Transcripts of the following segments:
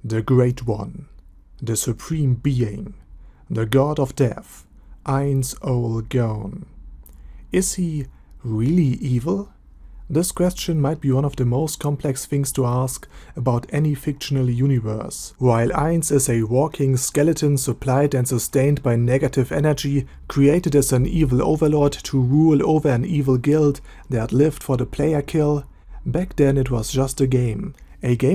the Great One, the Supreme Being, the God of Death, Ainz Ooal Gown. Is he really evil? This question might be one of the most complex things to ask about any fictional universe. While Ainz is a walking skeleton supplied and sustained by negative energy, created as an evil overlord to rule over an evil guild that lived for the player kill, back then it was just a game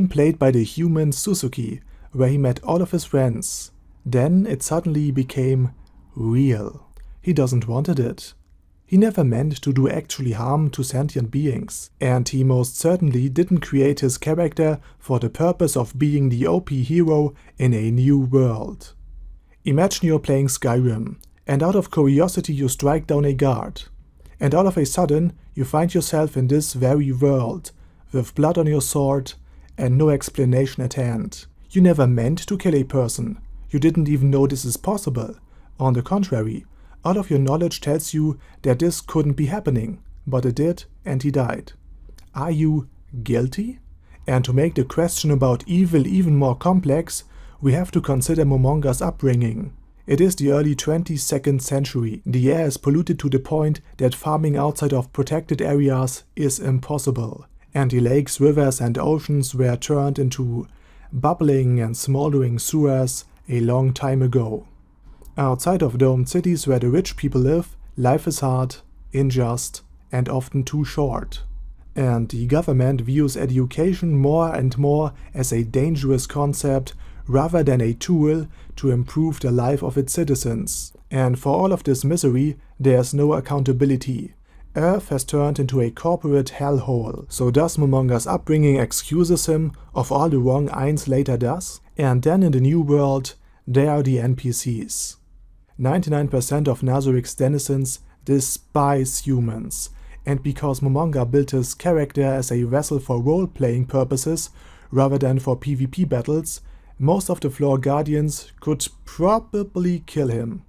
played by the human Suzuki, where he met all of his friends. Then it suddenly became real. He doesn't wanted it. He never meant to do actually harm to sentient beings, and he most certainly didn't create his character for the purpose of being the OP hero in a new world. Imagine you're playing Skyrim, and out of curiosity you strike down a guard, and all of a sudden you find yourself in this very world, with blood on your sword and no explanation at hand. You never meant to kill a person, you didn't even know this is possible. On the contrary, all of your knowledge tells you that this couldn't be happening, but it did, and he died. Are you guilty? And to make the question about evil even more complex, we have to consider Momonga's upbringing. It is the early 22nd century. The air is polluted to the point that farming outside of protected areas is impossible, and the lakes, rivers and oceans were turned into bubbling and smoldering sewers a long time ago. Outside of domed cities where the rich people live, life is hard, unjust, and often too short. And the government views education more and more as a dangerous concept rather than a tool to improve the life of its citizens. And for all of this misery, there's no accountability. Earth has turned into a corporate hellhole. So does Momonga's upbringing excuses him of all the wrong Ainz later does? And then in the new world, there are the NPCs. 99% of Nazarick's denizens despise humans, and because Momonga built his character as a vessel for role-playing purposes rather than for PvP battles, most of the floor guardians could probably kill him.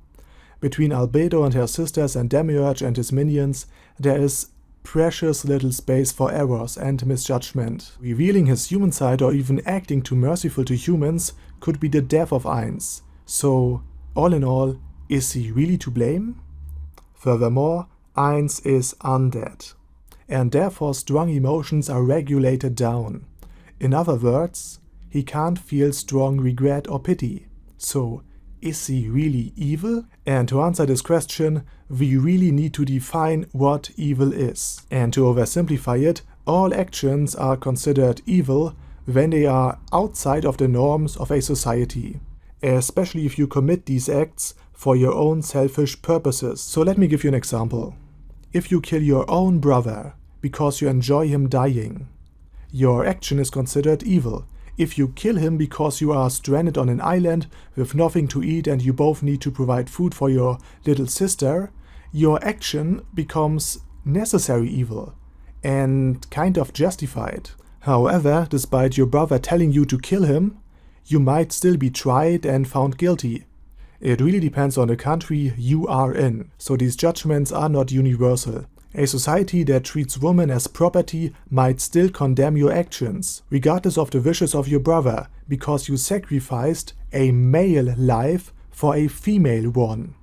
Between Albedo and her sisters and Demiurge and his minions, there is precious little space for errors and misjudgment. Revealing his human side or even acting too merciful to humans could be the death of Ainz. So, all in all, is he really to blame? Furthermore, Ainz is undead, and therefore strong emotions are regulated down. In other words, he can't feel strong regret or pity. So, is he really evil? And to answer this question, we really need to define what evil is. And to oversimplify it, all actions are considered evil when they are outside of the norms of a society, especially if you commit these acts for your own selfish purposes. So let me give you an example. If you kill your own brother because you enjoy him dying, your action is considered evil. If you kill him because you are stranded on an island with nothing to eat and you both need to provide food for your little sister, your action becomes necessary evil and kind of justified. However, despite your brother telling you to kill him, you might still be tried and found guilty. It really depends on the country you are in, so these judgments are not universal. A society that treats women as property might still condemn your actions, regardless of the wishes of your brother, because you sacrificed a male life for a female one.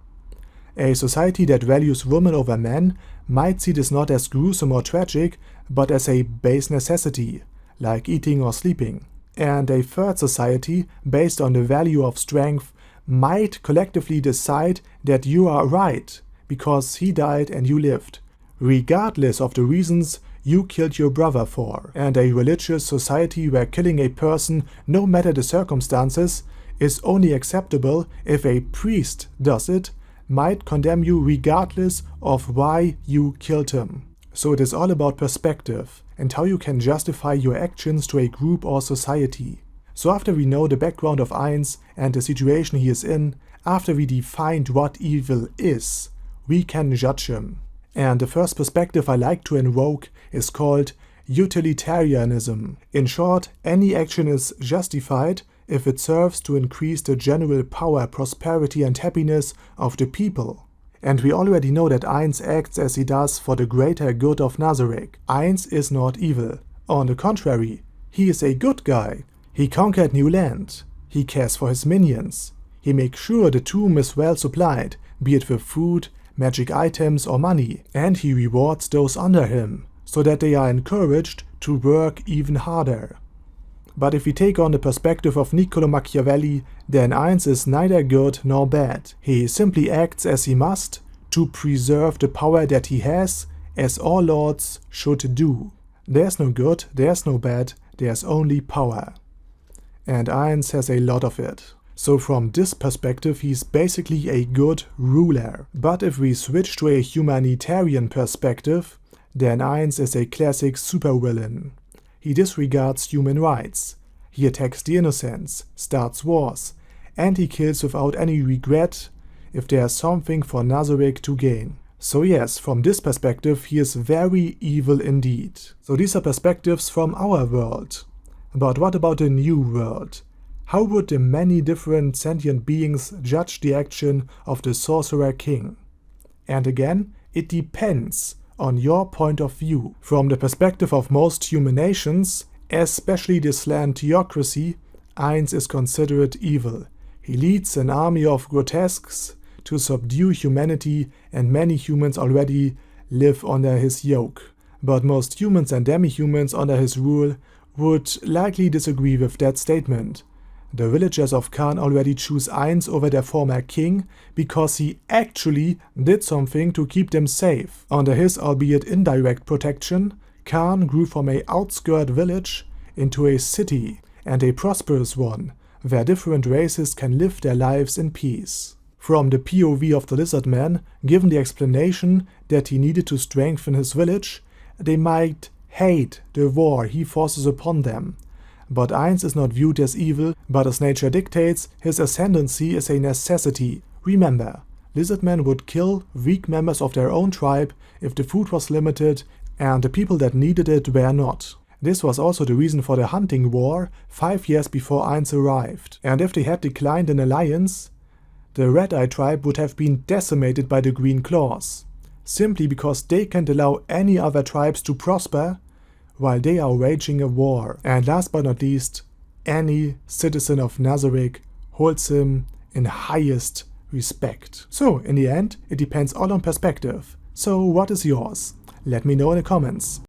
A society that values women over men might see this not as gruesome or tragic, but as a base necessity, like eating or sleeping. And a third society, based on the value of strength, might collectively decide that you are right, because he died and you lived, regardless of the reasons you killed your brother for. And a religious society where killing a person, no matter the circumstances, is only acceptable if a priest does it, might condemn you regardless of why you killed him. So it is all about perspective and how you can justify your actions to a group or society. So after we know the background of Ainz and the situation he is in, after we defined what evil is, we can judge him. And the first perspective I like to invoke is called utilitarianism. In short, any action is justified if it serves to increase the general power, prosperity and happiness of the people. And we already know that Ainz acts as he does for the greater good of Nazarick. Ainz is not evil. On the contrary, he is a good guy. He conquered new land. He cares for his minions. He makes sure the tomb is well supplied, be it with food, magic items or money, and he rewards those under him, so that they are encouraged to work even harder. But if we take on the perspective of Niccolo Machiavelli, then Ainz is neither good nor bad. He simply acts as he must to preserve the power that he has, as all lords should do. There's no good, there's no bad, there's only power. And Ainz has a lot of it. So from this perspective he's basically a good ruler. But if we switch to a humanitarian perspective, then Ainz is a classic supervillain. He disregards human rights. He attacks the innocents, starts wars, and he kills without any regret if there's something for Nazarick to gain. So yes, from this perspective he is very evil indeed. So these are perspectives from our world. But what about the new world? How would the many different sentient beings judge the action of the Sorcerer King? And again, it depends on your point of view. From the perspective of most human nations, especially the Slan theocracy, Ainz is considered evil. He leads an army of grotesques to subdue humanity, and many humans already live under his yoke. But most humans and demi-humans under his rule would likely disagree with that statement. The villagers of Khan already choose Ainz over their former king because he actually did something to keep them safe. Under his albeit indirect protection, Khan grew from an outskirt village into a city, and a prosperous one, where different races can live their lives in peace. From the POV of the lizard man, given the explanation that he needed to strengthen his village, they might hate the war he forces upon them. But Ainz is not viewed as evil, but as nature dictates, his ascendancy is a necessity. Remember, lizardmen would kill weak members of their own tribe if the food was limited and the people that needed it were not. This was also the reason for the hunting war 5 years before Ainz arrived. And if they had declined an alliance, the Red-Eye tribe would have been decimated by the Green Claws, simply because they can't allow any other tribes to prosper while they are waging a war. And last but not least, any citizen of Nazarick holds him in highest respect. So in the end, it depends all on perspective. So what is yours? Let me know in the comments.